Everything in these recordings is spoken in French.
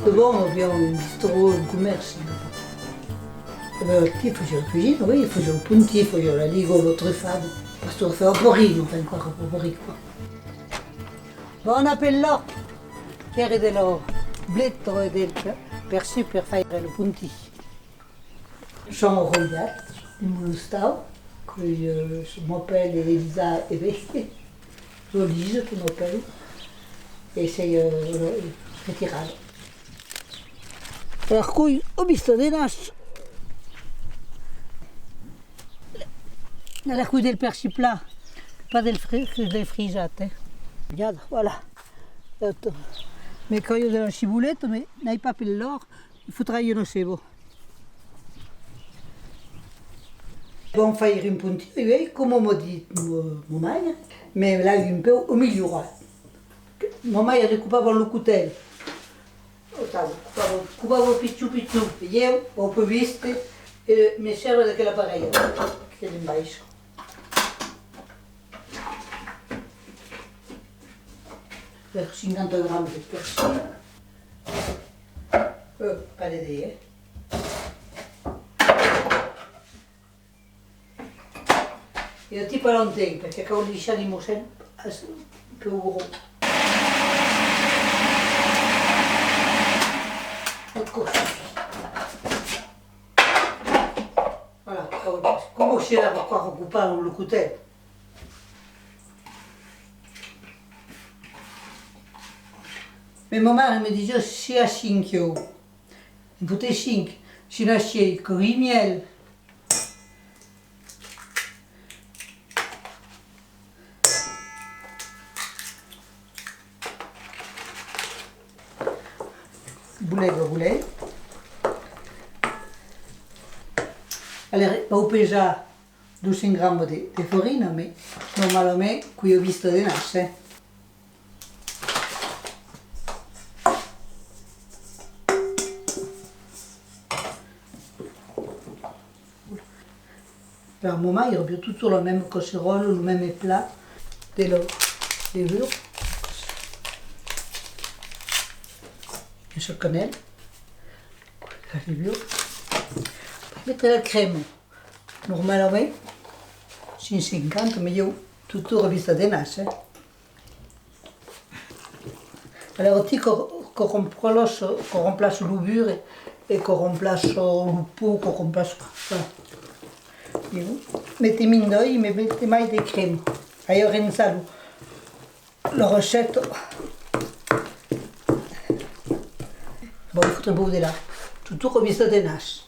Bon, abbiamo un bistro, un commercio. Qui facevo la cucina, oui, facevo il punti, facevo la ligola, truffata. Questo fa un porino, fa ancora un porino qua. On appelle l'or, chiare dello bletto e del persi per fare le punti. Sono rogliati, in uno stavo, con mio pelle e Elisa e Vecchie, l'olise che mio pelle, e sei ritirato. Per cui ho visto dei nasci. La couille del persil plat, pas del frigiate. Regarde, voilà. Mais quand il y a un ciboulette, mais n'aille pas pile l'or, il faudra y en avoir. Bon, faire un punti, oui, comme m'a dit mon mari, mais là, un peu au milieu. Mon mari a découpé le couteau. Coupava picciu, e eu, ho visto, mi serve dell'apparecchio, che è in basso. Per 50 grammi di persil, pas d'idée. E un tipo lontanho, perché con il lisciare di mosè è più grosso. Voilà, come si era qua a occupare il couteau. Mais ma mère me disait, si à 5 euros, il faut 5, si on achète que 8 miel, boulet. Alors, ho pesato 200 grammi di farina, ma normalmente qui ho visto di nasce. Per un moment, il y a tutto la même casserole, le même plat des levures. Et je connais la levure. Mettere la crema. Normalmente 150, ma io tutto ho visto di nasce. Alors, ti qu'on remplace le beurre et qu'on remplace le pot, qu'on remplace. Voilà. Mettez mindoi, mais mettez mai di crema. Io ho pensato la ricetta. Bon, il faut un peu de là. Tutto ho visto di nasce.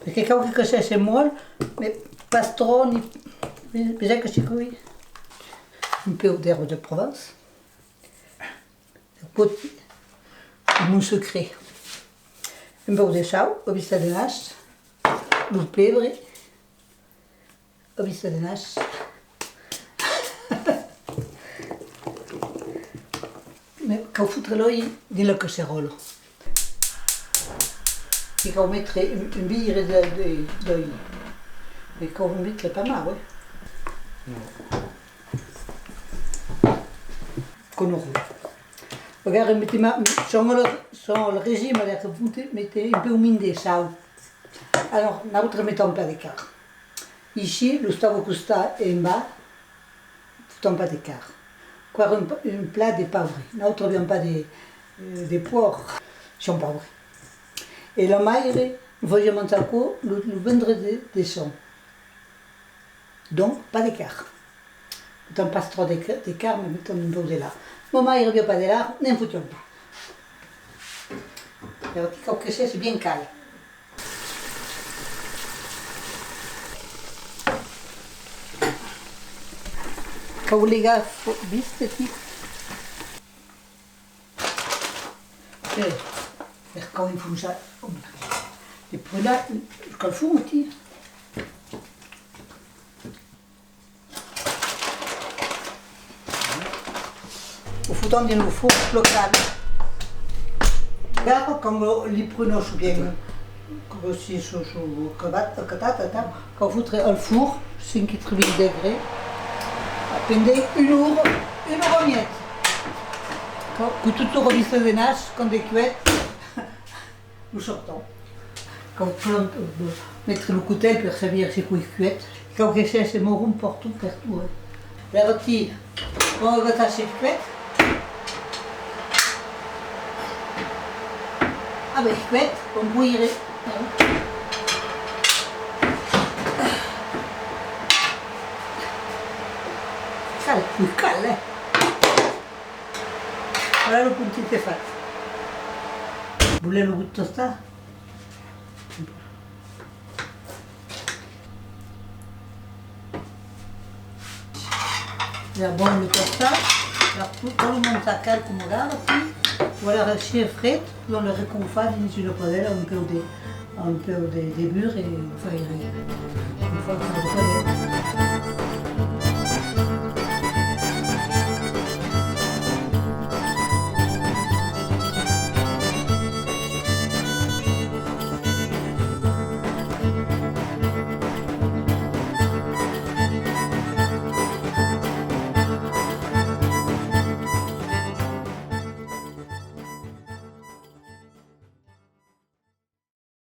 Perché qualche cosa si muore, ma pastroni, bisogna che si qui. Un peu d'herbe de Provence. Mon secret. Un peu de sal, ho visto di nasce, il pebre, ho visto di nasce. Ma quand foutre l'œil dans la casserole. Et quand on mettrait une bille d'œil. Mais quand on mettrait pas mal, oui. Con le Regarde, sur le régime, mettez un peu de sal. Alors, nous mettons un plat de quart. Ici, le stavo costa est en bas, tout un plat de quart. Quoi, un plat de poivre. Nous n'avons pas de poire, sont poivre. Et la maigre, nous faisions monter le vendredi des sons. Donc, pas de quart. Mettons pas trop de quart, mais mettons un peu de là. Maman, il ne revient pas de là, ne foutons pas. Alors, comme que c'est bien calme. Quand vous les gars, vite, petit. Quand il faut ça. Et puis là, quand il faut, petit. Au foutant dans le four local. Regarde comme les pruneaux sont bien grossis sur quand vous foutrez un four, 5 degrés, Prendez une heure miette. Que tutto revisto de nas, quand des cuettes, nous sortons. Quand on mettre le couteau pour servir ces couilles cuettes, quand on cherche ces morons partout. La rôtie, on va attacher les cuettes. Avec les cuettes, on bouillerait. Ça, c'est plus calme. Voilà le punti est fait. Vous voulez le goût de tosta? C'est bon le tosta. Alors tout le monde s'accale comme ça. Voilà, rester frais, on le réconfort dans une poêle, un peu de beurre et on fait une fois que